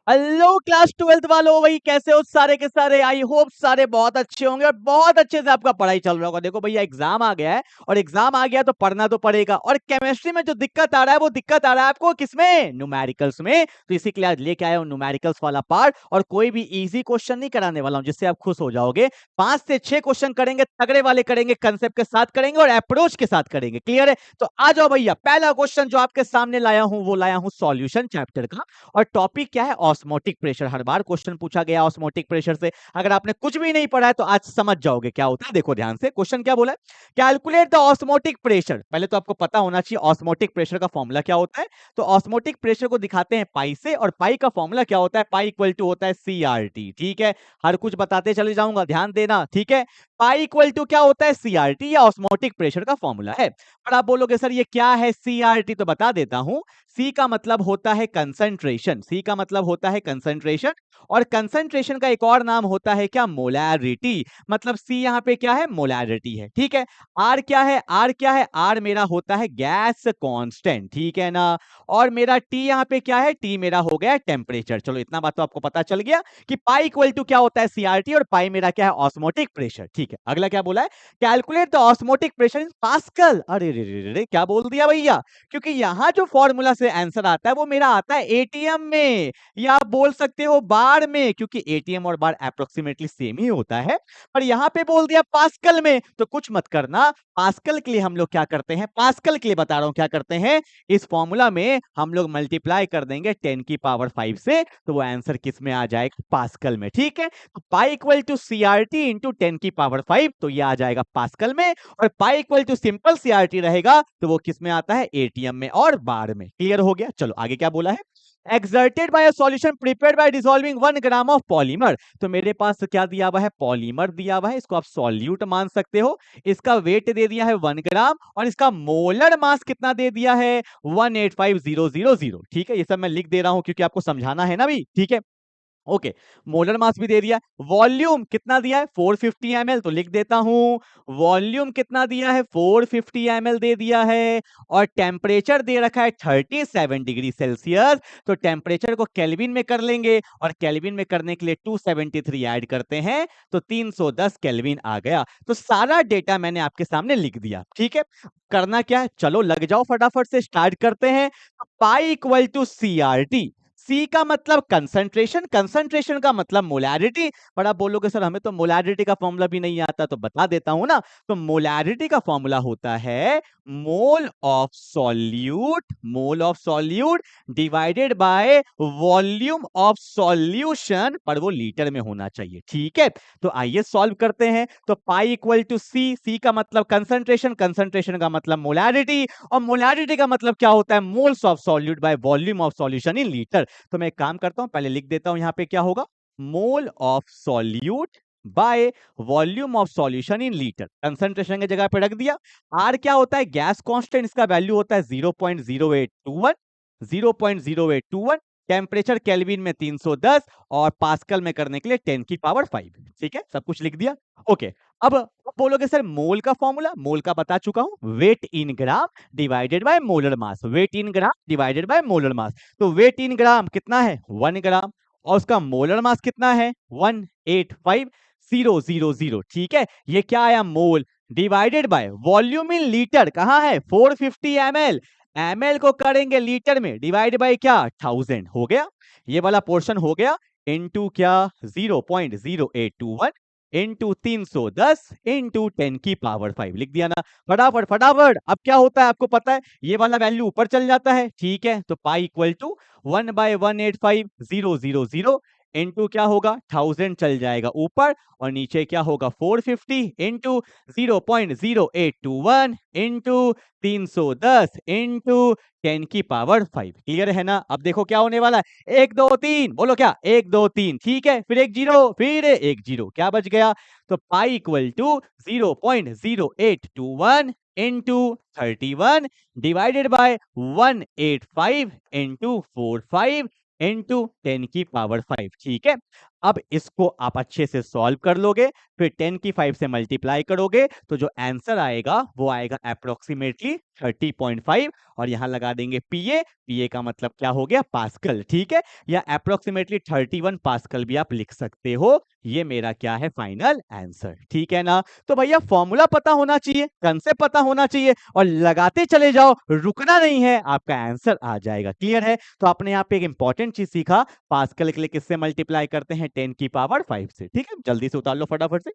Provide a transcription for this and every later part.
Hello class 12th वालों, वही कैसे हो सारे के सारे। आई होप सारे बहुत अच्छे होंगे और बहुत अच्छे से आपका पढ़ाई चल रहा होगा। देखो भैया, एग्जाम आ गया है और एग्जाम आ गया तो पढ़ना तो पड़ेगा। और केमिस्ट्री में जो दिक्कत आ रहा है वो दिक्कत आ रहा है आपको किसमें? न्यूमेरिकल्स में। तो इसी के लिए आज लेके आया हूं न्यूमेरिकल्स वाला पार्ट। और कोई भी इजी क्वेश्चन नहीं कराने वाला हूं जिससे आप खुश हो जाओगे। 5 से 6 क्वेश्चन करेंगे, तगड़े वाले करेंगे, कंसेप्ट के साथ करेंगे और अप्रोच के साथ करेंगे। क्लियर है? तो आ जाओ भैया, पहला क्वेश्चन जो आपके सामने लाया हूं वो लाया हूं सॉल्यूशन चैप्टर का। और टॉपिक क्या है? Osmotic pressure. हर बार क्वेश्चन पूछा गया ऑस्मोटिक प्रेशर से। अगर आपने कुछ भी नहीं पढ़ा है तो आज समझ जाओगे क्या होता है। देखो ध्यान से, क्वेश्चन क्या बोला है? Calculate the osmotic pressure. पहले तो आपको पता होना चाहिए ऑस्मोटिक प्रेशर का फॉर्मूला क्या होता है। तो ऑस्मोटिक प्रेशर को दिखाते हैं पाई से, और पाई का फॉर्मूला क्या होता है? पाई इक्वल टू होता है CRT। ठीक है, हर कुछ बताते चले जाऊंगा, ध्यान देना। ठीक है, पाई इक्वल टू क्या होता है? CRT, या ऑस्मोटिक प्रेशर का फॉर्मूला है। पर आप बोलोगे सर ये क्या है CRT? तो बता देता हूं। सी का मतलब होता है कंसंट्रेशन। सी का मतलब होता है कंसंट्रेशन। और कंसंट्रेशन का एक और नाम होता है क्या? मोलैरिटी। मतलब सी यहां पे क्या है? मोलैरिटी है। ठीक है, आर क्या है? आर क्या है? आर मेरा होता है गैस कांस्टेंट। ठीक है ना? और मेरा टी यहां पे क्या है? टी मेरा हो गया टेम्परेचर। चलो इतना बात तो आपको पता चल गया कि पाई इक्वल टू क्या होता है? CRT, और पाई मेरा क्या है? Osmotic pressure. ठीक है, अगला क्या बोला है? Calculate the osmotic pressure in pascal. अरे रे रे रे, क्या बोल दिया भैया? क्योंकि यहां जो फॉर्मूला से आंसर आता है वो मेरा आता है एटीएम में, या आप बोल सकते हो बार में, क्योंकि एटीएम और बार अप्रोक्सीमेटली सेम ही होता है। पर यहां पे बोल दिया पास्कल में, तो कुछ मत करना। पास्कल के लिए हम लोग क्या करते हैं? पास्कल के लिए बता रहा हूं क्या करते हैं। इस फॉर्मूला में हम लोग मल्टीप्लाई कर देंगे 10 की पावर 5 से, तो वो आंसर किस में आ जाएगा? पास्कल में। ठीक है, तो pi equal to CRT into 10 की पावर 5, तो ये आ जाएगा पास्कल में। और pi equal to simple CRT रहेगा तो वो किस में आता है? एटीएम में और बार में। क्लियर हो गया? चलो आगे क्या बोला है? Exerted by a solution prepared by dissolving 1 gram of polymer. तो मेरे पास क्या दिया हुआ है? पॉलीमर दिया हुआ है, इसको आप सॉल्यूट मान सकते हो। इसका वेट दे दिया है 1 ग्राम, और इसका मोलर मास कितना दे दिया है? 185000। ठीक है, ये सब मैं लिख दे रहा हूं क्योंकि आपको समझाना है ना भी। ठीक है, ओके। मोलर मास भी दे दिया। वॉल्यूम कितना दिया है? 450 ml, तो लिख देता हूं। वॉल्यूम कितना दिया है? 450 ml दे दिया है। और टेम्परेचर दे रखा है 37 डिग्री सेल्सियस। तो टेम्परेचर को केल्विन में कर लेंगे, और केल्विन में करने के लिए 273 ऐड करते हैं, तो 310 केल्विन आ गया। तो सारा डेटा मैंने आपके सामने लिख दिया। ठीक है, करना क्या है? चलो लग जाओ, फटाफट से स्टार्ट करते हैं। Pi equal to CRT। C का मतलब कंसंट्रेशन, कंसंट्रेशन का मतलब मोलैरिटी। पर आप बोलोगे सर हमें तो मोलैरिटी का फॉर्मूला भी नहीं आता, तो बता देता हूं ना। तो मोलैरिटी का फॉर्मूला होता है mole of solute, mole of solute divided by volume of solution, पर वो लीटर में होना चाहिए। ठीक है, तो आइए सॉल्व करते हैं। तो पाई इक्वल टू सी, सी का मतलब कंसंट्रेशन, कंसंट्रेशन का मतलब मोलैरिटी, और मोलैरिटी का मतलब क्या होता है? Moles of solute by volume of solution in litre. तो मैं एक काम करता हूं, पहले लिख देता हूं यहां पे क्या होगा? Mole of solute by volume of solution in litre. Concentration की जगह पे रख दिया। आर क्या होता है? गैस कांस्टेंट, इसका वैल्यू होता है 0.0821, 0.0821। टेम्परेचर केल्विन में 310, और पास्कल में करने के लिए 10 की पावर 5। ठीक है, सब कुछ लिख दिया। ओके, अब बोलोगे सर मोल का फॉर्मूला, मोल का बता चुका हूं, weight in gram divided by molar mass, weight in gram divided by molar mass. तो वेट इन ग्राम कितना है? 1 ग्राम, और उसका मोलर मास कितना है? 185,000। ठीक है, ये क्या आया? मोल divided by volume in litre, कहां है? 450 ml, ml को करेंगे लीटर में, डिवाइड बाय क्या? 1000 हो गया। ये वाला पोर्शन हो गया। इनटू क्या? 0.0821 इंटू 310 इंटू 10 की पावर 5 लिख दिया ना। फटाफट फटाफट, अब क्या होता है आपको पता है? ये वाला वैल्यू ऊपर चल जाता है। ठीक है, तो पाई इक्वल टू 1/185,000 इंटू क्या होगा? 1000 चल जाएगा ऊपर, और नीचे क्या होगा? 450 इंटू 0.0821 इंटू 310 इंटू 10 की पावर 5। क्लियर है ना? अब देखो क्या होने वाला है। 1 2 3, बोलो क्या? 1 2 3। ठीक है, फिर एक जीरो, फिर एक जीरो, क्या बच गया? तो pi equal to 0.0821 into 31 divided by 185 into 45 into 10 की पावर 5। ठीक है, अब इसको आप अच्छे से सॉल्व कर लोगे, फिर 10 की 5 से मल्टीप्लाई करोगे तो जो आंसर आएगा वो आएगा अप्रोक्सीमेटली 30.5 और यहां लगा देंगे पीए। पीए का मतलब क्या हो गया? पास्कल। ठीक है, या अप्रोक्सीमेटली 31 पास्कल भी आप लिख सकते हो। ये मेरा क्या है? Final answer. ठीक है ना? तो भैया फॉर्मूला पता होना चाहिए, कंसेप्ट पता होना चाहिए और लगाते चले जाओ, रुकना नहीं है, आपका आंसर आ जाएगा। क्लियर है? तो आपने यहाँ पे एक इंपॉर्टेंट चीज सीखा, पास्कल के लिए किससे मल्टीप्लाई करते हैं? 10 की पावर 5 से। ठीक है, जल्दी से उतार लो फटाफट से।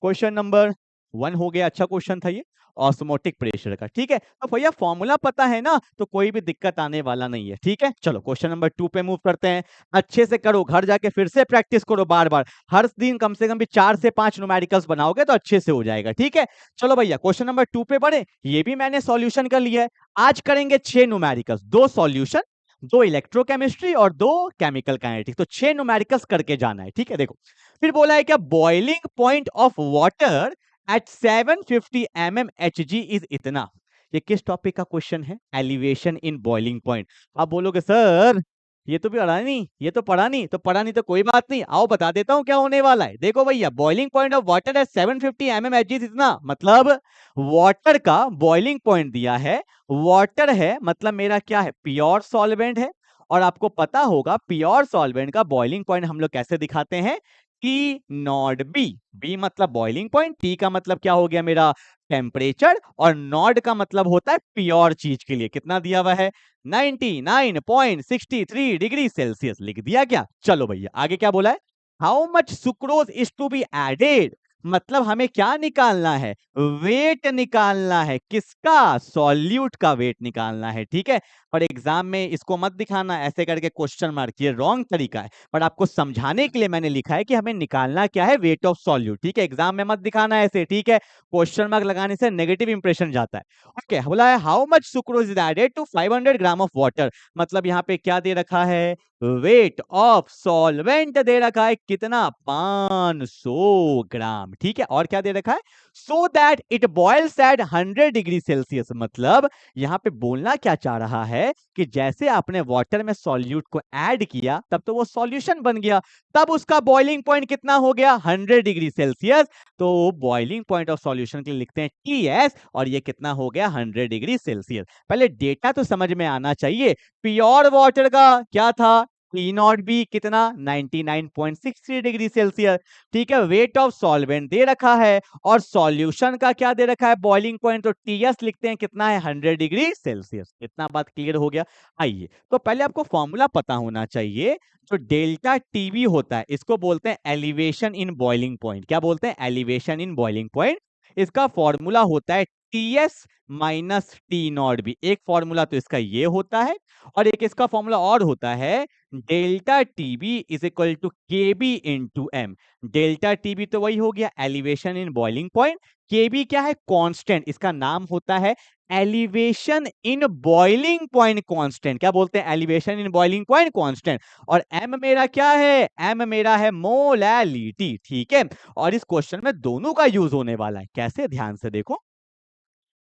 क्वेश्चन नंबर 1 हो गया, अच्छा क्वेश्चन था ये, ऑस्मोटिक प्रेशर का। ठीक है, तो भैया फॉर्मूला पता है ना, तो कोई भी दिक्कत आने वाला नहीं है। ठीक है, चलो क्वेश्चन नंबर 2 पे मूव करते हैं। अच्छे से करो, घर जाके फिर से प्रैक्टिस करो बार बार, हर दिन कम से कम भी 4 से 5 न्यूमेरिकल्स बनाओगे तो अच्छे से हो जाएगा। ठीक है, चलो भैया क्वेश्चन नंबर 2 पे बढ़े। ये भी मैंने सॉल्यूशन कर लिया है। आज करेंगे 6 न्यूमेरिकल्स, 2 सॉल्यूशन, 2 इलेक्ट्रोकेमिस्ट्री और 2 केमिकल काइनेटिक्स। तो 6 न्यूमेरिकल्स करके जाना है। ठीक है, देखो फिर बोला है क्या, boiling point of water at 750 mmHg is इतना। ये किस टॉपिक का क्वेश्चन है? Elevation in boiling point. आप बोलोगे सर ये तो भी पढ़ा नहीं, ये तो पढ़ा नहीं, तो पढ़ा नहीं तो कोई बात नहीं, आओ बता देता हूं क्या होने वाला है। देखो भैया, boiling point of water at 750 mmHg is इतना, मतलब वाटर का बॉइलिंग पॉइंट दिया है। वाटर है मतलब मेरा क्या है? प्योर सॉल्वेंट है। और आपको पता होगा प्योर सॉल्वेंट का बॉइलिंग पॉइंट हम लोग कैसे दिखाते हैं? T not be. बी मतलब बॉइलिंग पॉइंट, टी का मतलब क्या हो गया मेरा? टेम्परेचर, और नॉट का मतलब होता है प्योर चीज के लिए। कितना दिया हुआ है? 99.63 डिग्री सेल्सियस लिख दिया क्या? चलो भैया आगे क्या बोला है? How much sucrose is to be added, मतलब हमें क्या निकालना है? वेट निकालना है। किसका? सॉल्यूट का वेट निकालना है। ठीक है, और एग्जाम में इसको मत दिखाना ऐसे करके क्वेश्चन मार्क, ये रॉन्ग तरीका है। पर आपको समझाने के लिए मैंने लिखा है कि हमें निकालना क्या है? Weight of solute. ठीक है, एग्जाम में मत दिखाना ऐसे। ठीक है, क्वेश्चन मार्क लगाने से नेगेटिव इंप्रेशन जाता है। ओके, बोला है how much sucrose is added to 500 gram of water, मतलब यहाँ पे क्या दे रखा है? वेट ऑफ सॉल्वेंट दे रखा है। कितना? 500 ग्राम। ठीक है, और क्या दे रखा है? So that it boils at 100 degree Celsius, मतलब यहां पे बोलना क्या चाह रहा है कि जैसे आपने वाटर में सॉल्यूट को ऐड किया तब तो वो सॉल्यूशन बन गया, तब उसका बॉइलिंग पॉइंट कितना हो गया? 100 डिग्री सेल्सियस। तो बॉइलिंग पॉइंट ऑफ सॉल्यूशन के लिए लिखते हैं टीएस, और ये कितना हो गया? 100 डिग्री सेल्सियस। पहले डेटा तो समझ में आना चाहिए। प्योर वाटर का क्या था? टी नॉट बी कितना? 99.63 डिग्री सेल्सियस। ठीक है, वेट ऑफ सॉल्वेंट दे रखा है, और सॉल्यूशन का क्या दे रखा है? बॉइलिंग पॉइंट, तो टीएस लिखते हैं कितना है? 100 डिग्री सेल्सियस। इतना बात क्लियर हो गया। आइए, तो पहले आपको फॉर्मूला पता होना चाहिए। जो डेल्टा टीवी होता है इसको बोलते हैं एलिवेशन इन बॉइलिंग पॉइंट। क्या बोलते हैं? Elevation in boiling point. इसका फॉर्मूला होता है TS minus T not B. एक फॉर्मूला तो इसका ये होता है, और एक इसका फॉर्मूला और होता है delta TB is equal to K B into M. Delta TB तो वही हो गया elevation in boiling point, K B क्या है? कांस्टेंट, इसका नाम होता है elevation in boiling point constant. क्या बोलते हैं? Elevation in boiling point constant. और एम मेरा क्या है? एम मेरा है मोलैलिटी। ठीक है, और इस क्वेश्चन में दोनों का यूज होने वाला है। कैसे? ध्यान से देखो,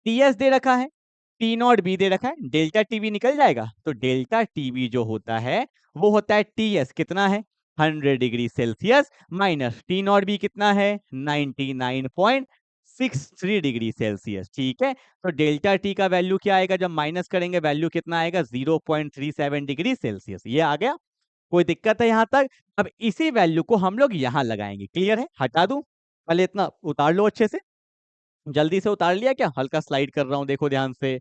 टीएस दे रखा है, टी नॉट बी दे रखा है, डेल्टा टीवी निकल जाएगा। तो डेल्टा टीवी जो होता है वो होता है टीएस कितना है? 100 degree Celsius, minus T not be कितना है? 99.63 डिग्री सेल्सियस। ठीक है, तो डेल्टा टी का वैल्यू क्या आएगा? जब माइनस करेंगे वैल्यू कितना आएगा? 0.37 डिग्री सेल्सियस। ये आ गया, कोई दिक्कत है यहां तक? अब इसी वैल्यू को हम लोग यहां लगाएंगे। क्लियर है? हटा दूं? पहले इतना उतार लो अच्छे से। जल्दी से उतार लिया क्या? हल्का स्लाइड कर रहा हूं, देखो ध्यान से।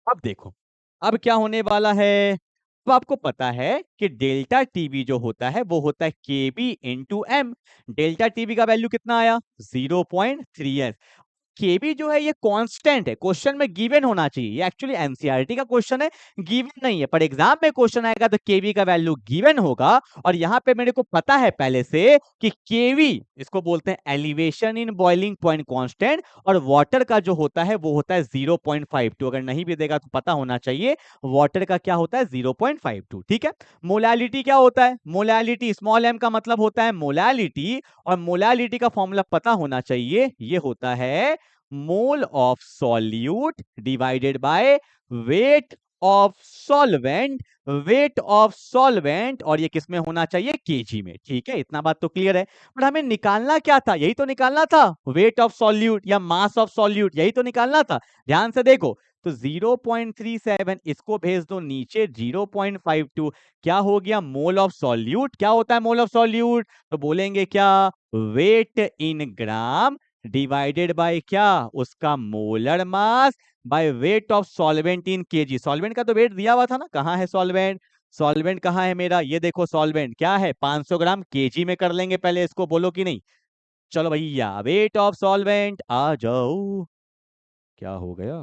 अब देखो, अब क्या होने वाला है? तो आपको पता है कि डेल्टा टीबी जो होता है वो होता है K B into M. Delta TB का वैल्यू कितना आया? 0.3s। केबी जो है ये कांस्टेंट है, क्वेश्चन में गिवन होना चाहिए। ये एक्चुअली एनसीईआरटी का क्वेश्चन है, गिवन नहीं है, पर एग्जाम में क्वेश्चन आएगा तो केबी का वैल्यू गिवन होगा। और यहाँ पे मेरे को पता है पहले से कि केवी इसको बोलते हैं elevation in boiling point constant, और वाटर का जो होता है वो होता है 0.52। अगर नहीं भी देगा तो पता होना चाहिए वाटर का क्या होता है? 0.52। ठीक है, मोलैलिटी क्या होता है? मोलैलिटी स्मॉल एम का मतलब होता है मोलैलिटी, और मोलैलिटी का फॉर्मूला पता होना चाहिए। ये होता है mole of solute divided by weight of solvent, wait of solvent, और ये किस में होना चाहिए, केजी में। ठीक है, इतना बात तो क्लियर है। पर हमें निकालना क्या था, यही तो निकालना था, वेट ऑफ सॉल्यूट या मास ऑफ सॉल्यूट, यही तो निकालना था। ध्यान से देखो, तो 0.37 इसको भेज दो नीचे, 0.52 क्या हो गया, मोल ऑफ सॉल्यूट। क्या होता है मोल ऑफ सॉल्यूट, तो बोलेंगे क्या, weight in gram divided by क्या, उसका molar mass by weight of solvent in KG. Solvent का तो वेट दिया हुआ था ना, कहाँ है सॉल्वेंट, सॉल्वेंट कहाँ है मेरा, ये देखो सॉल्वेंट क्या है, 500 ग्राम, केजी में कर लेंगे पहले इसको, बोलो कि नहीं। चलो भैया, वेट ऑफ सॉल्वेंट आ जाओ, क्या हो गया,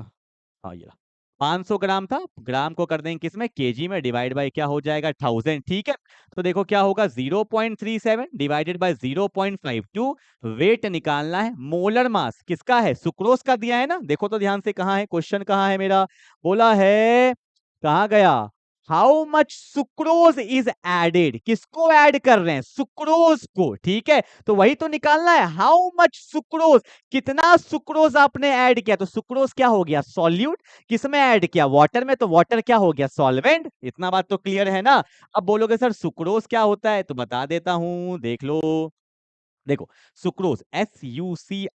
हाँ ये 500 ग्राम था, ग्राम को कर देंगे किसमें, केजी में, डिवाइड बाय क्या हो जाएगा, 1000। ठीक है, तो देखो क्या होगा, 0.37 डिवाइडेड बाय 0.52, वेट निकालना है। मोलर मास किसका है, सुक्रोज का दिया है ना, देखो तो ध्यान से, कहाँ है क्वेश्चन, कहाँ है मेरा, बोला है, कहाँ गया, how much sucrose is added, किसको ऐड कर रहे हैं, सुक्रोज को। ठीक है, तो वही तो निकालना है, हाउ मच सुक्रोज, कितना सुक्रोज आपने ऐड किया, तो सुक्रोज क्या हो गया, सॉल्यूट, किसमें ऐड किया, वाटर में, तो वाटर क्या हो गया, सॉल्वेंट। इतना बात तो क्लियर है ना। अब बोलोगे सर सुक्रोज क्या होता है, तो बता देता हूं, देख लो, देखो, सुक्रोज SUCROSE,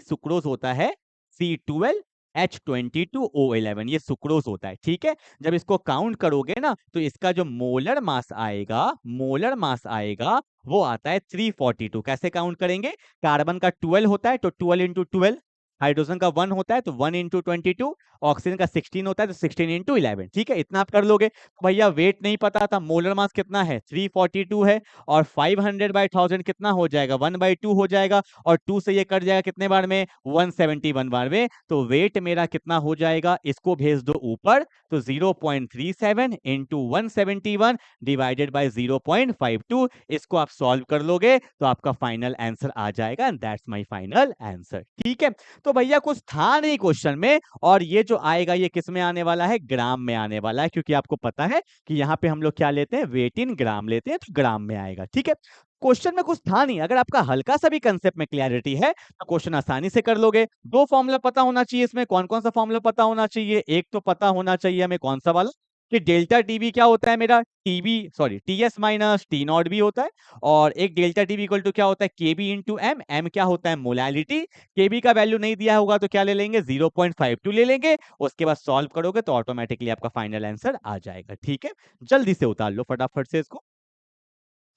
सुक्रोज होता है C12H22O11, ये सुक्रोज होता है। ठीक है, जब इसको काउंट करोगे ना, तो इसका जो मोलर मास आएगा, मोलर मास आएगा, वो आता है 342। कैसे काउंट करेंगे, कार्बन का 12 होता है तो 12 इंटू 12, हाइड्रोजन का 1 होता है तो 1 इंटू 22, ऑक्सीजन का 16 होता है तो 16 इंटू 11। ठीक है, इतना आप कर लोगे। तो भैया वेट नहीं पता था, मोलर मास कितना है, 342 है, और 500/1000 कितना हो जाएगा, 1/2 हो जाएगा, और 2 से ये कट जाएगा कितने बार में, 171 बार में। तो वेट मेरा कितना हो जाएगा, इसको भेज दो ऊपर, तो 0.37 इंटू 171 डिवाइडेड बाय 0.52, इसको आप सॉल्व कर लोगे तो आपका फाइनल आंसर आ जाएगा, and that's my final answer. ठीक है, तो भैया कुछ था नहीं क्वेश्चन में, और ये जो आएगा ये किस में आने वाला है, ग्राम में आने वाला है, क्योंकि आपको पता है कि यहाँ पे हम लोग क्या लेते हैं, वेट इन ग्राम लेते हैं, तो ग्राम में आएगा। ठीक है, क्वेश्चन में कुछ था नहीं, अगर आपका हल्का सा भी कंसेप्ट में क्लैरिटी है तो क्वेश्चन आसानी से कर लोगे। दो फॉर्मूला पता होना चाहिए इसमें, कौन कौन सा फॉर्मूला पता होना चाहिए, एक तो पता होना चाहिए हमें कौन सा वाला, कि डेल्टा टीबी क्या होता है मेरा, TB sorry TS minus T nought भी होता है, और एक डेल्टा टीबी इक्वल टू क्या होता है, केबी इंटू एम, एम क्या होता है, मोलैलिटी। केबी का वैल्यू नहीं दिया होगा तो क्या ले लेंगे, 0.52 ले लेंगे, उसके बाद सॉल्व करोगे तो ऑटोमेटिकली आपका फाइनल आंसर आ जाएगा। ठीक है, जल्दी से उतार लो फटाफट से इसको।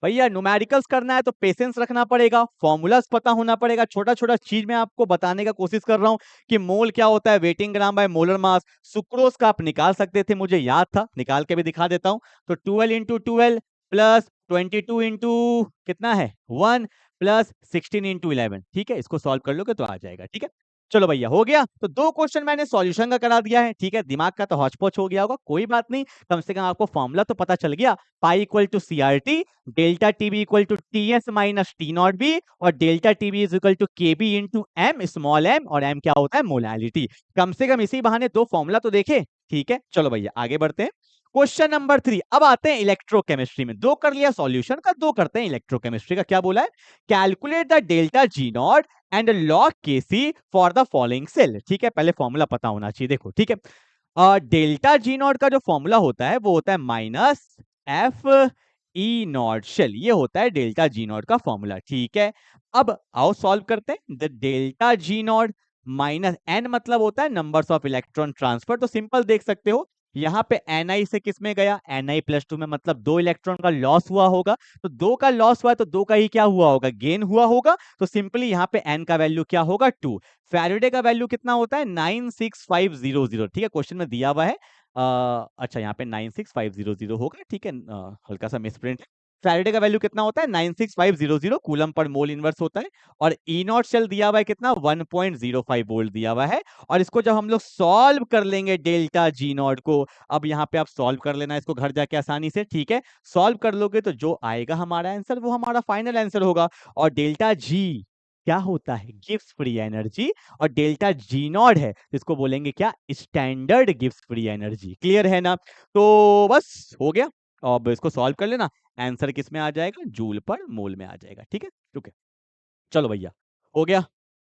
भैया न्यूमेरिकल्स करना है तो पेशेंस रखना पड़ेगा, फॉर्मूलाज पता होना पड़ेगा, छोटा छोटा चीज मैं आपको बताने का कोशिश कर रहा हूं कि मोल क्या होता है, वेटिंग ग्राम बाय मोलर मास। सुक्रोज का आप निकाल सकते थे, मुझे याद था, निकाल के भी दिखा देता हूं। तो 12 इंटू 12 प्लस 22 इंटू कितना है 1 प्लस 16 इंटू 11। ठीक है, इसको सॉल्व कर लोगे तो आ जाएगा। ठीक है, चलो भैया हो गया, तो दो क्वेश्चन मैंने सॉल्यूशन का करा दिया है। ठीक है, दिमाग का तो हौच पौच हो गया होगा, कोई बात नहीं, कम से कम आपको फॉर्मूला तो पता चल गया, pi equal to CRT, delta TB equal to TS minus T not B, और delta TB is equal to KB into M small M, और एम क्या होता है, मोलैलिटी। कम से कम इसी बहाने दो फॉर्मूला तो देखे। ठीक है, चलो भैया आगे बढ़ते हैं। क्वेश्चन नंबर 3, अब आते हैं इलेक्ट्रोकेमिस्ट्री में। दो कर लिया सॉल्यूशन का, दो करते हैं इलेक्ट्रोकेमिस्ट्री का। क्या बोला है, calculate the delta G not and log के सी फॉर द फॉलोइंग सेल। ठीक है, पहले फॉर्मूला पता होना चाहिए, देखो। ठीक है, डेल्टा जी नॉट का जो फॉर्मूला होता है वो होता है minus F E not cell, ये होता है डेल्टा जी नॉट का फॉर्मूला। ठीक है, अब आओ सॉल्व करते हैं। The delta G nought minus N मतलब होता है नंबर्स ऑफ इलेक्ट्रॉन ट्रांसफर, तो सिंपल देख सकते हो, यहाँ पे Ni से किस में गया, Ni+2 में, मतलब 2 इलेक्ट्रॉन का लॉस हुआ होगा, तो 2 का लॉस हुआ है तो 2 का ही क्या हुआ होगा, गेन हुआ होगा। तो सिंपली यहाँ पे n का वैल्यू क्या होगा, 2। फैराडे का वैल्यू कितना होता है, 96500। ठीक है, क्वेश्चन में दिया हुआ है, अच्छा यहाँ पे 96500 होगा। ठीक है, हल्का सा मिसप्रिंट। फैराडे का वैल्यू कितना होता है, 96500 कूलम पर मोल इनवर्स होता है, और ई नॉट शेल दिया हुआ है कितना, 1.05 वोल्ट दिया हुआ है। और इसको जब हम लोग सॉल्व कर लेंगे डेल्टा जी नॉट को, अब यहाँ पे आप सॉल्व कर लेना इसको घर जाके आसानी से। ठीक है, सॉल्व कर लोगे तो जो आएगा हमारा आंसर वो हमारा फाइनल आंसर होगा। और डेल्टा जी क्या होता है, गिव्स फ्री एनर्जी, और डेल्टा जी नॉट है इसको बोलेंगे क्या, standard gives free energy. Clear है ना, तो बस हो गया। अब इसको सॉल्व कर लेना, आंसर किस में आ जाएगा, जूल पर मोल में आ जाएगा। ठीक है, ओके, चलो भैया हो गया।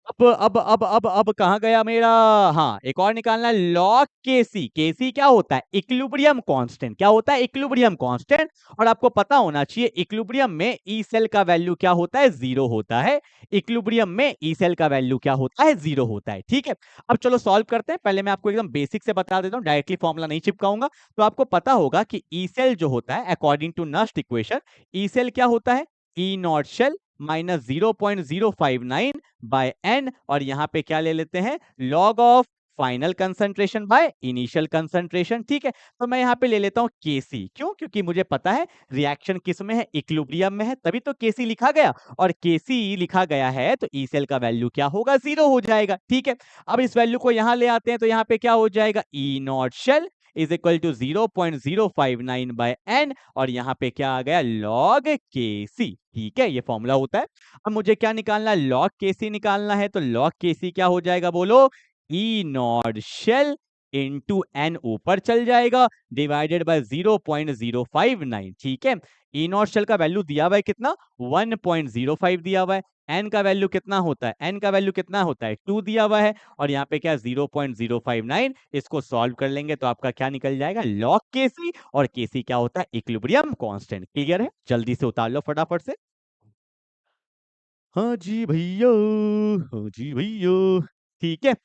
अब कहाँ गया मेरा? हाँ, एक और निकालना है, लॉग केसी। केसी क्या होता है? Equilibrium constant. क्या होता है? Equilibrium constant. और आपको पता होना चाहिए इक्विलिब्रियम में ई सेल का वैल्यू क्या होता है? 0 होता है। इक्विलिब्रियम में ई सेल का वैल्यू क्या होता है? 0 होता है। ठीक है, अब चलो सॉल्व करते हैं। पहले मैं आपको एकदम बेसिक से बता देता हूँ, डायरेक्टली फॉर्मूला नहीं चिपकाऊंगा। तो आपको पता होगा कि ई सेल जो होता है according to Nernst equation, E cell क्या होता है? E not cell minus 0.059 by N, और यहां पे क्या ले लेते हैं? Log of final concentration by initial concentration. ठीक है, तो मैं यहां पे ले लेता हूं केसी। क्यों? क्योंकि मुझे पता है रिएक्शन किस में है? इक्विलिब्रियम में है, तभी तो केसी लिखा गया। और केसी लिखा गया है तो ई सेल का वैल्यू क्या होगा? 0 हो जाएगा। ठीक है, अब इस वैल्यू को यहां ले आते हैं तो यहां पे क्या हो जाएगा? E not cell is equal to 0.059 by N, और यहां पे क्या आ गया? Log KC. ठीक है, ये फॉर्मूला होता है। अब मुझे क्या निकालना है? लॉग केसी निकालना है। तो लॉग केसी क्या हो जाएगा बोलो? ई नॉट शेल इंटू एन ऊपर चल जाएगा डिवाइडेड बाय 0.059। ठीक है, ई नॉट शेल का वैल्यू दिया हुआ है कितना? 1.05 दिया हुआ है। एन का वैल्यू कितना होता है? एन का वैल्यू कितना होता है? 2 दिया हुआ है। और यहाँ पे क्या? 0.059। इसको सॉल्व कर लेंगे तो आपका क्या निकल जाएगा? लॉग केसी। और केसी क्या होता है? Equilibrium constant. क्लियर है? जल्दी से उतार लो फटाफट से। हाँ जी भैया, हाँ जी भैया। ठीक है,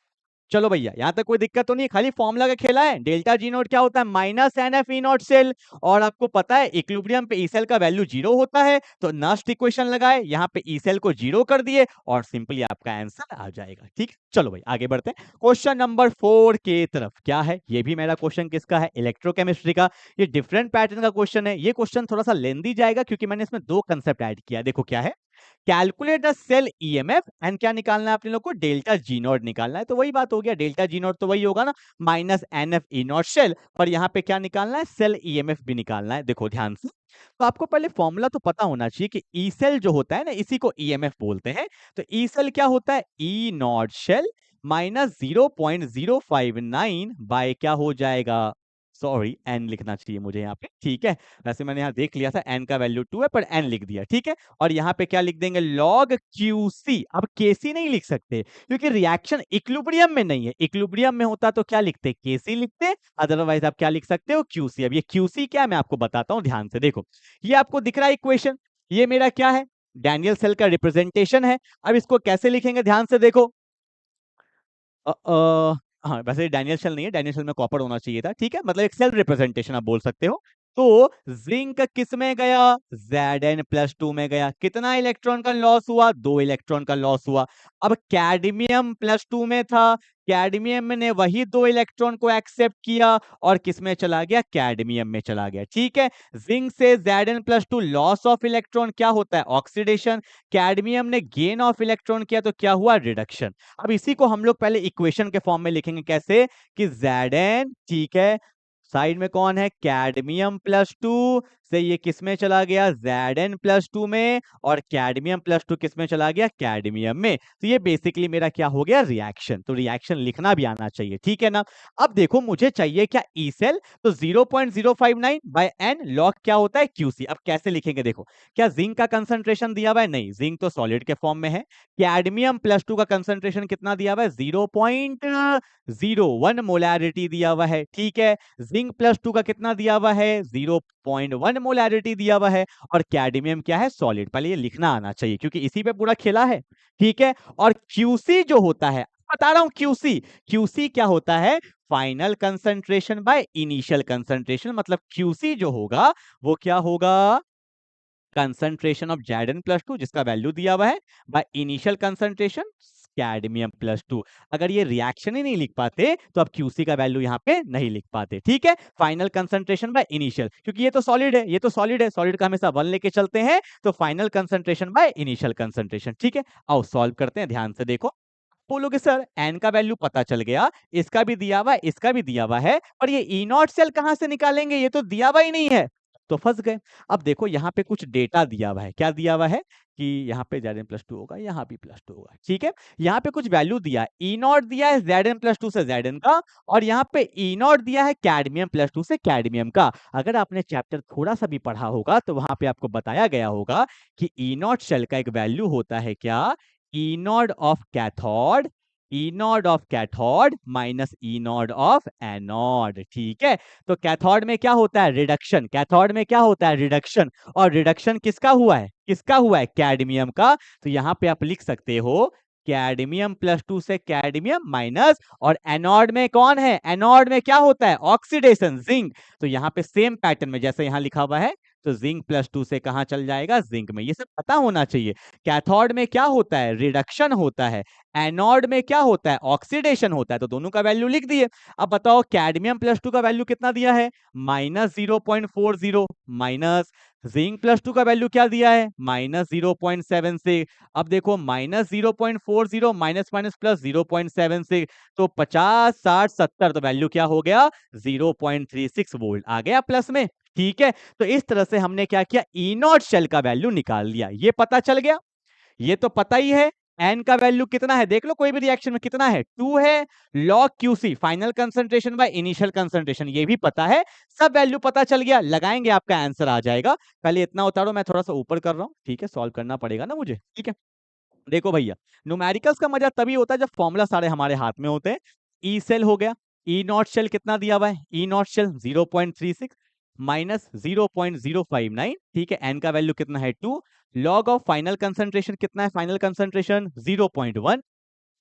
चलो भैया, यहां तक कोई दिक्कत तो नहीं है? खाली फॉर्मूला का खेला है। डेल्टा जी नोट क्या होता है? Minus N F E nought cell. और आपको पता है इक्विलिब्रियम पे ई सेल का वैल्यू 0 होता है, तो नस्ट इक्वेशन लगाए, यहाँ पे ई सेल को 0 कर दिए, और सिंपली आपका आंसर आ जाएगा। ठीक, चलो भाई आगे बढ़ते हैं क्वेश्चन नंबर 4 के तरफ। क्या है ये? भी मेरा क्वेश्चन किसका है? इलेक्ट्रोकेमिस्ट्री का। ये डिफरेंट पैटर्न का क्वेश्चन है। ये क्वेश्चन थोड़ा सा लेंदी जाएगा क्योंकि मैंने इसमें 2 कंसेप्ट ऐड किया। देखो क्या है, calculate the cell EMF and क्या निकालना है अपने लोग को? डेल्टा जी नॉट निकालना है। तो वही बात हो गया, डेल्टा जी नॉट तो वही होगा ना, minus N F E nought cell. और यहाँ पे क्या निकालना है? सेल ईएमएफ भी निकालना है। देखो ध्यान से, तो आपको पहले फॉर्मूला तो पता होना चाहिए कि ई सेल जो होता है ना, इसी को ईएमएफ बोलते हैं। तो ई सेल क्या होता है? E not cell minus 0.059 bye क्या हो जाएगा? सॉरी, एन लिखना चाहिए मुझे यहाँ पे। ठीक है, वैसे मैंने यहाँ देख लिया था एन का वैल्यू 2 है, पर एन लिख दिया। ठीक है, और यहाँ पे क्या लिख देंगे? Log QC. अब केसी नहीं लिख सकते क्योंकि रिएक्शन इक्विलिब्रियम में नहीं है। इक्विलिब्रियम में होता तो क्या लिखते? केसी लिखते। अदरवाइज आप क्या लिख सकते हो? क्यूसी। अब ये क्यूसी क्या है मैं आपको बताता हूँ, ध्यान से देखो। ये आपको दिख रहा है इक्वेशन, ये मेरा क्या है? डैनियल सेल का रिप्रेजेंटेशन है। अब इसको कैसे लिखेंगे? ध्यान से देखो। हाँ, वैसे डैनियल शेल नहीं है, डैनियल शेल में कॉपर होना चाहिए था। ठीक है, मतलब एक सेल्फ रिप्रेजेंटेशन आप बोल सकते हो। तो जिंक किस में गया? Zn+2 में गया। कितना इलेक्ट्रॉन का लॉस हुआ? 2 इलेक्ट्रॉन का लॉस हुआ। अब कैडमियम +2 में था, कैडमियम ने वही 2 इलेक्ट्रॉन को एक्सेप्ट किया और किस में चला गया? कैडमियम में चला गया। ठीक है, जिंक से Zn+2 लॉस ऑफ इलेक्ट्रॉन क्या होता है? ऑक्सीडेशन। कैडमियम ने गेन ऑफ इलेक्ट्रॉन किया तो क्या हुआ? रिडक्शन। अब इसी को हम लोग पहले इक्वेशन के फॉर्म में लिखेंगे। कैसे? कि Zn, ठीक है, साइड में कौन है? कैडमियम+2 से ये किस में चला गया? Zn+2 में। और कैडमियम+2 किस में चला गया? कैडमियम में। तो ये बेसिकली मेरा क्या हो गया? रिएक्शन। तो रिएक्शन लिखना भी आना चाहिए। ठीक है ना? अब देखो मुझे चाहिए क्या? E cell. तो 0.059 बाय एन लॉग क्या होता है? क्यूसी। अब कैसे लिखेंगे देखो, क्या जिंक का कंसंट्रेशन दिया हुआ है? नहीं, जिंक तो सॉलिड के फॉर्म में है। कैडमियम+2 का कंसंट्रेशन कितना दिया हुआ है? 0.01 मोलैरिटी दिया हुआ है। ठीक है, जिंक+2 का कितना दिया हुआ है? 0.1 मोलैरिटी दिया हुआ है। और कैडमियम क्या है? सॉलिड। पहले ये लिखना आना चाहिए क्योंकि इसी पे पूरा खेला है। ठीक है, और क्यूसी जो होता है, बता रहा हूं क्यूसी। क्यूसी क्या होता है? Final concentration by initial concentration. मतलब क्यूसी जो होगा वो क्या होगा? कंसंट्रेशन ऑफ Zn+2 जिसका वैल्यू दिया हुआ है बाय इनिशियल कंसंट्रेशन कैडमियम+2। अगर ये रिएक्शन ही नहीं लिख पाते तो आप क्यूसी का वैल्यू यहाँ पे नहीं लिख पाते। ठीक है, फाइनल कंसंट्रेशन बाय इनिशियल, क्योंकि ये तो सॉलिड है, ये तो सॉलिड है, सॉलिड का हमेशा 1 लेके चलते हैं। तो final concentration by initial concentration. ठीक है, आओ सॉल्व करते हैं। ध्यान से देखो, बोलोगे सर एन का वैल्यू पता चल गया, इसका भी दिया हुआ है, इसका भी दिया हुआ है, पर ये ई नॉट सेल कहां से निकालेंगे? ये तो दिया हुआ ही नहीं है, तो फंस गए। अब देखो यहाँ पे कुछ डेटा दिया हुआ है। क्या दिया हुआ है? कि यहाँ पे Zn+2 होगा, यहाँ भी +2 होगा। ठीक है, यहाँ पे कुछ वैल्यू दिया है। ई नॉट दिया है Zn+2 से Zn का, और यहाँ पे ई नॉट दिया है कैडमियम+2 से कैडमियम का। अगर आपने चैप्टर थोड़ा सा भी पढ़ा होगा तो वहां पे आपको बताया गया होगा कि ई नॉट शेल का एक वैल्यू होता है क्या? E naught of cathode, E naught of cathode minus E naught of anode. ठीक है, तो कैथोड में क्या होता है, रिडक्शन। कैथोड में क्या होता है, रिडक्शन। और रिडक्शन किसका हुआ है, किसका हुआ है, कैडमियम का। तो यहां पे आप लिख सकते हो कैडमियम +2 से कैडमियम माइनस, और एनोड में कौन है, एनोड में क्या होता है, ऑक्सीडेशन, जिंक। तो यहाँ पे सेम पैटर्न में जैसे यहाँ लिखा हुआ है, तो जिंक +2 से कहां चल जाएगा, जिंक में। ये सब पता होना चाहिए। कैथोड में क्या होता है, रिडक्शन होता है। एनोड में क्या होता है, ऑक्सीडेशन होता है। तो दोनों का वैल्यू लिख दिए। अब बताओ कैडमियम +2 का वैल्यू कितना दिया है, -0.40, माइनस जिंक +2 का वैल्यू क्या दिया है, -0.76। अब देखो -0.40 माइनस माइनस प्लस 0.76, तो 50 60 70, तो वैल्यू क्या हो गया, 0.36 वोल्ट आ गया प्लस में। ठीक है, तो इस तरह से हमने क्या किया, ई नॉट शेल का वैल्यू निकाल लिया। ये पता चल गया, ये तो पता ही है। एन का वैल्यू कितना है, देख लो कोई भी रिएक्शन में कितना है, 2 है। Log QC final concentration by initial concentration, ये भी पता है। सब वैल्यू पता चल गया, लगाएंगे आपका आंसर आ जाएगा। पहले इतना उतारो, मैं थोड़ा सा ऊपर कर रहा हूं। ठीक है, सॉल्व करना पड़ेगा ना मुझे। ठीक है, देखो भैया, न्यूमेरिकल्स का मजा तभी होता है जब फॉर्मूला सारे हमारे हाथ में होते हैं। ई सेल हो गया, ई नॉट शेल कितना दिया हुआ है, ई नॉट शेल 0.36 माइनस 0.059। ठीक है, एन का वैल्यू कितना है 2। लॉग ऑफ फाइनल कंसंट्रेशन कितना है, फाइनल कंसंट्रेशन 0.1।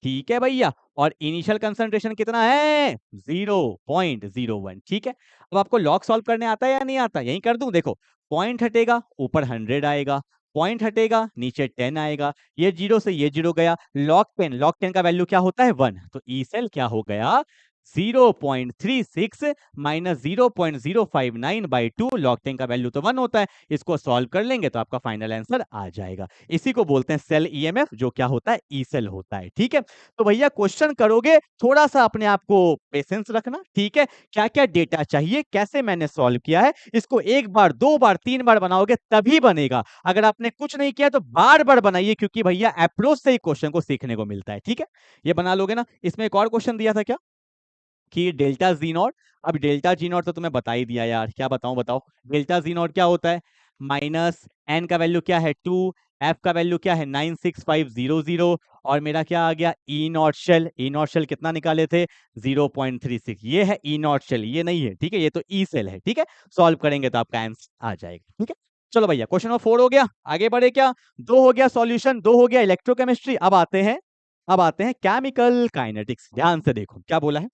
ठीक है भैया, और इनिशियल कंसंट्रेशन कितना है, 0.01। ठीक है, अब आपको लॉग सॉल्व करने आता है या नहीं आता, यही कर दूं। देखो, पॉइंट हटेगा ऊपर 100 आएगा, पॉइंट हटेगा नीचे 10 आएगा, ये जीरो से ये जीरो गया। लॉग 10 का वैल्यू क्या होता है, 1। तो ई सेल क्या हो गया, 0.36 माइनस 0.059/2। लॉग 10 का वैल्यू तो 1 होता है। इसको सॉल्व कर लेंगे तो आपका फाइनल आंसर आ जाएगा। इसी को बोलते हैं सेल ईएमएफ, जो क्या होता है, ई सेल होता है। ठीक है, तो भैया क्वेश्चन करोगे, थोड़ा सा अपने आप को पेशेंस रखना। ठीक है, क्या क्या डेटा चाहिए, कैसे मैंने सॉल्व किया है, इसको एक बार, दो बार, तीन बार बनाओगे तभी बनेगा। अगर आपने कुछ नहीं किया तो बार बार बनाइए, क्योंकि भैया अप्रोच से ही क्वेश्चन को सीखने को मिलता है। ठीक है, ये बना लोगे ना। इसमें एक और क्वेश्चन दिया था क्या, कि डेल्टा जी नॉट। अब डेल्टा जी नॉट तो तुम्हें बता ही दिया यार, क्या बताऊं, बताओ। डेल्टा जी नॉट क्या होता है, माइनस एन का वैल्यू क्या है 2, एफ का वैल्यू क्या है 96500, और मेरा क्या आ गया, E not cell. E not cell कितना निकाले थे, 0.36। ये है ई नॉट शेल, ये नहीं है। ठीक है, ये तो ई सेल है। ठीक है, सॉल्व करेंगे तो आपका आंसर आ जाएगा। ठीक है, चलो भैया, क्वेश्चन नंबर 4 हो गया, आगे बढ़े क्या। 2 हो गया सॉल्यूशन, 2 हो गया इलेक्ट्रोकेमिस्ट्री। अब आते हैं केमिकल काइनेटिक्स। ध्यान से देखो क्या बोला है,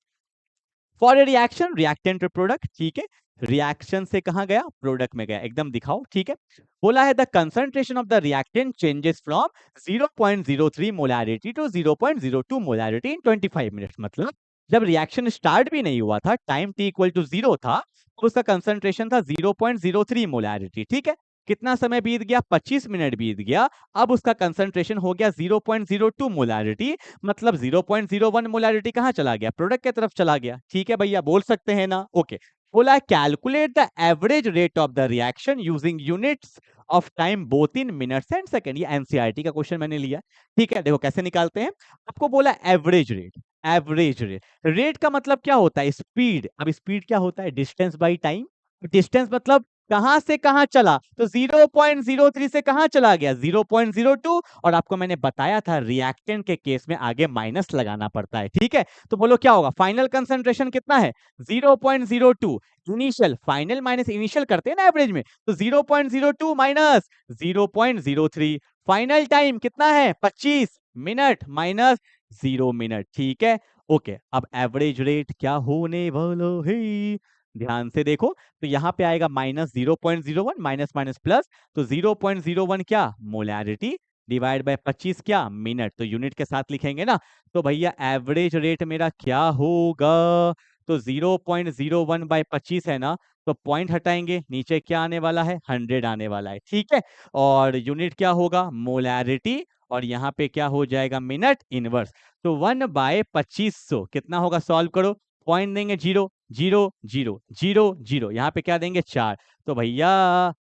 for a reaction reactant to product. ठीक है, रिएक्शन से कहां गया, प्रोडक्ट में गया, एकदम दिखाओ। ठीक है, बोला है the concentration of the reactant changes from 0.03 molarity to 0.02 molarity in 25 minutes. मतलब जब रिएक्शन स्टार्ट भी नहीं हुआ था, टाइम t इक्वल टू 0 था, तो उसका कंसंट्रेशन था 0.03 मोलैरिटी। ठीक है, कितना समय बीत गया, 25 मिनट बीत गया। अब उसका कंसंट्रेशन हो गया 0.02 मोलैरिटी, मतलब 0.01 मोलैरिटी कहां चला गया, प्रोडक्ट की तरफ चला गया। ठीक है भैया, बोल सकते हैं ना। ओके, बोला calculate the average rate of the reaction using units of time both in minutes and second. ये एनसीईआरटी का क्वेश्चन मैंने लिया। ठीक है, देखो कैसे निकालते हैं। आपको बोला average rate, average rate, rate का मतलब क्या होता है, स्पीड। अब स्पीड क्या होता है, डिस्टेंस बाई टाइम। डिस्टेंस मतलब कहां से कहां चला, तो 0.03 से कहां चला गया, 0.02। और आपको मैंने बताया था रिएक्टेंट के केस में आगे माइनस लगाना पड़ता है। ठीक है, तो बोलो क्या होगा, फाइनल कंसंट्रेशन कितना है, 0.02। इनिशियल, फाइनल माइनस इनिशियल करते हैं ना एवरेज में, तो 0.02 माइनस 0.03। फाइनल टाइम कितना है, 25 मिनट माइनस 0 मिनट। ठीक है, ओके, अब एवरेज रेट क्या होने वाला है, ध्यान से देखो। तो यहाँ पे आएगा -0.01, माइनस माइनस प्लस, तो 0.01 क्या, मोलैरिटी, डिवाइड बाय 25 क्या, मिनट। तो यूनिट के साथ लिखेंगे ना, तो भैया एवरेज रेट मेरा क्या होगा, तो 0.01/25 है ना, तो पॉइंट हटाएंगे, नीचे क्या आने वाला है, 100 आने वाला है। ठीक है, और यूनिट क्या होगा, मोलैरिटी, और यहाँ पे क्या हो जाएगा, मिनट इनवर्स। तो 1/2500 कितना होगा, सॉल्व करो। पॉइंट देंगे 0 0 0 0 0, यहाँ पे क्या देंगे 4। तो भैया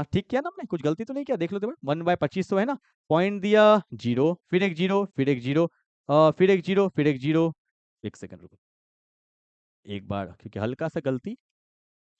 ठीक किया ना हमने, कुछ गलती तो नहीं किया, देख लो तो 1/2500 है ना, पॉइंट दिया 0, फिर एक 0, फिर एक 0, फिर एक 0, फिर एक 0। एक सेकंड रुको, एक बार, क्योंकि हल्का सा गलती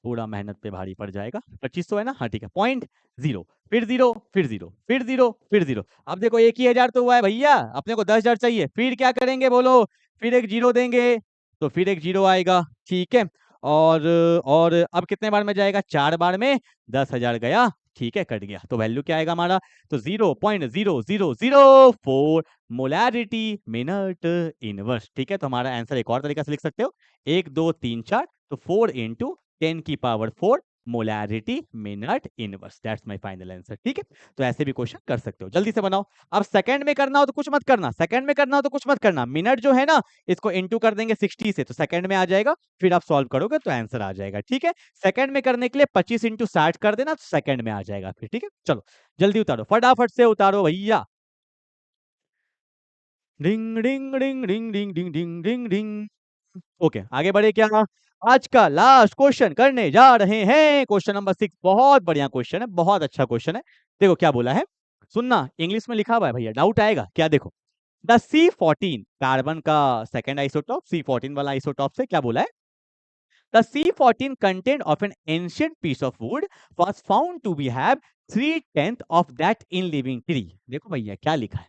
थोड़ा मेहनत पे भारी पड़ जाएगा। 2500 है ना, हाँ ठीक है। पॉइंट 0 फिर 0 फिर 0 फिर 0 फिर 0। अब देखो एक ही 1000 तो हुआ है भैया, अपने को 10,000 चाहिए। फिर क्या करेंगे बोलो, फिर एक 0 देंगे तो फिर एक 0 आएगा, ठीक है। और अब कितने बार में जाएगा, 4 बार में 10,000 गया, ठीक है, कट गया। तो वैल्यू क्या आएगा हमारा, तो 0.0004 मोलैरिटी मिनट इनवर्स, ठीक है। तो हमारा आंसर एक और तरीका से लिख सकते हो, 1 2 3 4, तो 4 into 10⁴ molarity minute inverse, that's my final answer, ठीक है। तो ऐसे भी क्वेश्चन कर सकते हो, जल्दी से बनाओ। अब सेकंड में करना हो तो कुछ मत करना, सेकंड में करना हो तो कुछ मत करना। मिनट जो है ना, इसको इनटू कर देंगे 60 से, तो सेकंड में आ जाएगा। फिर आप सॉल्व करोगे तो आंसर आ जाएगा, ठीक है। सेकंड में करने के लिए 25 इंटू 60 कर देना, तो सेकंड में आ जाएगा फिर, ठीक है। चलो जल्दी उतारो, फटाफट से उतारो भैया। डिंग डिंग डिंग डिंग डिंग डिंग डिंग डिंग डिंग। ओके, आगे बढ़े क्या। आज का लास्ट क्वेश्चन करने जा रहे हैं, क्वेश्चन नंबर 6। बहुत बढ़िया क्वेश्चन है, बहुत अच्छा क्वेश्चन है। देखो क्या बोला है, सुनना, इंग्लिश में लिखा हुआ है भैया, डाउट आएगा क्या। देखो, द C14 कार्बन का सेकंड आइसोटॉप, C14 वाला आइसोटॉप से क्या बोला है, the C14 content of an ancient piece of wood was found to be have 3/10 of that in living tree। देखो भैया क्या लिखा है,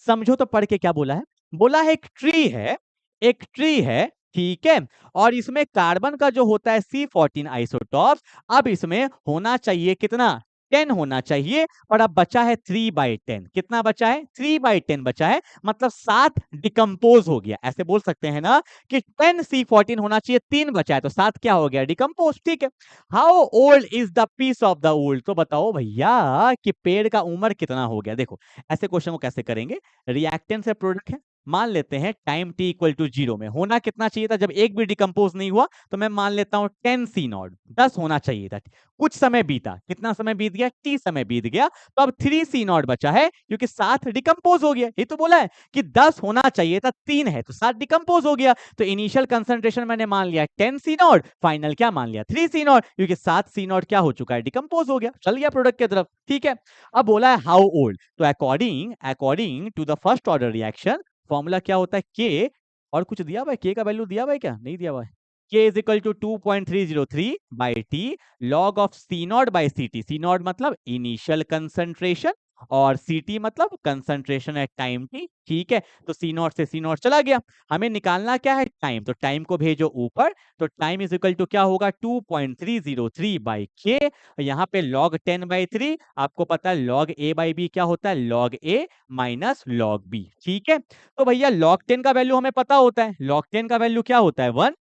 समझो तो पढ़ के क्या बोला है। बोला है एक ट्री है, एक ट्री है, ठीक है, और इसमें कार्बन का जो होता है C14 आइसोटॉप, अब इसमें होना चाहिए कितना, 10 होना चाहिए, और अब बचा है 3/10। कितना बचा है, 3/10 बचा है, मतलब 7 डिकम्पोज हो गया। ऐसे बोल सकते हैं ना कि 10 C14 होना चाहिए, 3 बचा है, तो 7 क्या हो गया, डिकम्पोज, ठीक है। How old is the piece of the wood, तो बताओ भैया कि पेड़ का उम्र कितना हो गया। देखो ऐसे क्वेश्चन को कैसे करेंगे, रिएक्टेंट से प्रोडक्ट है, मान लेते हैं टाइम t इक्वल टू 0 में होना कितना चाहिए था, जब एक भी डिकम्पोज नहीं हुआ, तो मैं मान लेता हूं 10 C0, 10 होना चाहिए था। कुछ समय बीता, कितना समय बीत गया, t समय बीत गया, तो अब 3 C0 बचा है, क्योंकि 7 डिकम्पोज हो गया। ये तो बोला है कि 10 होना चाहिए था, 3 है, तो 7 डिकम्पोज हो गया। तो इनिशियल कंसंट्रेशन मैंने मान लिया 10 C0, फाइनल क्या मान लिया 3 C0, क्योंकि 7 C0 क्या हो चुका है, डिकम्पोज हो गया, चल गया प्रोडक्ट की तरफ, ठीक है। अब बोला है हाउ ओल्ड, तो according to the first order reaction, formula क्या होता है, के, और कुछ दिया हुआ है, के का वैल्यू दिया हुआ है क्या, नहीं दिया हुआ है। K is equal to 2.303 by T log of C0 by ct। C0 मतलब इनिशियल कंसंट्रेशन, और ct मतलब कंसंट्रेशन एट टाइम t, ठीक है। तो C0 से C0 चला गया, हमें निकालना क्या है, टाइम, तो टाइम को भेजो ऊपर, तो टाइम इज इक्वल टू क्या होगा, 2.303 बाई के, यहाँ पे log 10/3, आपको पता है log a बाई बी क्या होता है, log a minus log b, ठीक है। तो भैया log 10 का वैल्यू हमें पता होता है, log 10 का वैल्यू क्या होता है 1,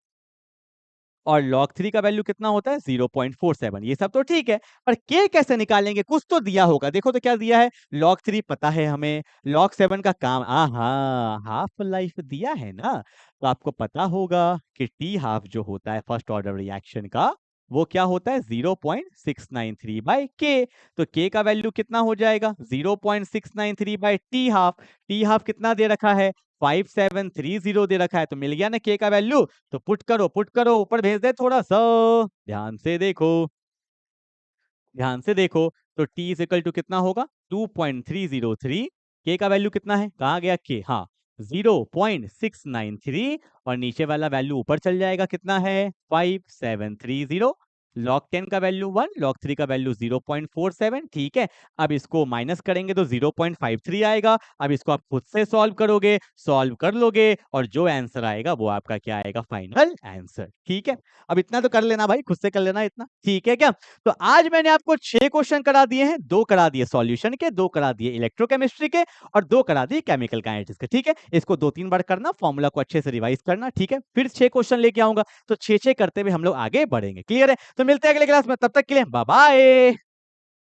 और log 3 का वैल्यू कितना होता है 0.47। ये सब तो ठीक है, पर k कैसे निकालेंगे, कुछ तो दिया होगा। देखो तो क्या दिया है, log 3 पता है हमें, log 7 का काम, हाफ लाइफ दिया है ना, तो आपको पता होगा कि t हाफ जो होता है फर्स्ट ऑर्डर रिएक्शन का, वो क्या होता है 0.693 बाई के। तो k का वैल्यू कितना हो जाएगा 0.693 बाई टी हाफ कितना दे रखा है 5730 दे रखा है, तो मिल गया ना k का वैल्यू। तो पुट करो, ऊपर भेज दे थोड़ा सा, ध्यान से देखो, ध्यान से देखो। तो t इज इक्वल टू कितना होगा 2.303, k का वैल्यू कितना है, कहाँ गया k, हाँ 0.693, और नीचे वाला वैल्यू ऊपर चल जाएगा, कितना है 5730। log 10 का वैल्यू 1, log 3 का वैल्यू 0.47, ठीक है। अब इसको माइनस करेंगे तो 0.53 आएगा। अब इसको आप खुद से सॉल्व करोगे, सॉल्व कर लोगे, और जो आंसर आएगा वो आपका क्या आएगा, फाइनल आंसर, ठीक है। अब इतना तो कर लेना भाई, खुद से कर लेना इतना, ठीक है क्या। तो आज मैंने आपको 6 क्वेश्चन करा दिए हैं, 2 करा दिए सॉल्यूशन के, 2 करा दिए इलेक्ट्रोकेमिस्ट्री के, और 2 करा दिए केमिकल काइनेटिक्स के, ठीक है। इसको 2-3 बार करना, फॉर्मूला को अच्छे से रिवाइज करना, ठीक है। फिर 6 क्वेश्चन लेके आऊंगा, तो 6-6 करते हुए हम लोग आगे बढ़ेंगे, क्लियर है। तो मिलते हैं अगले क्लास में, तब तक के लिए बाय बाय।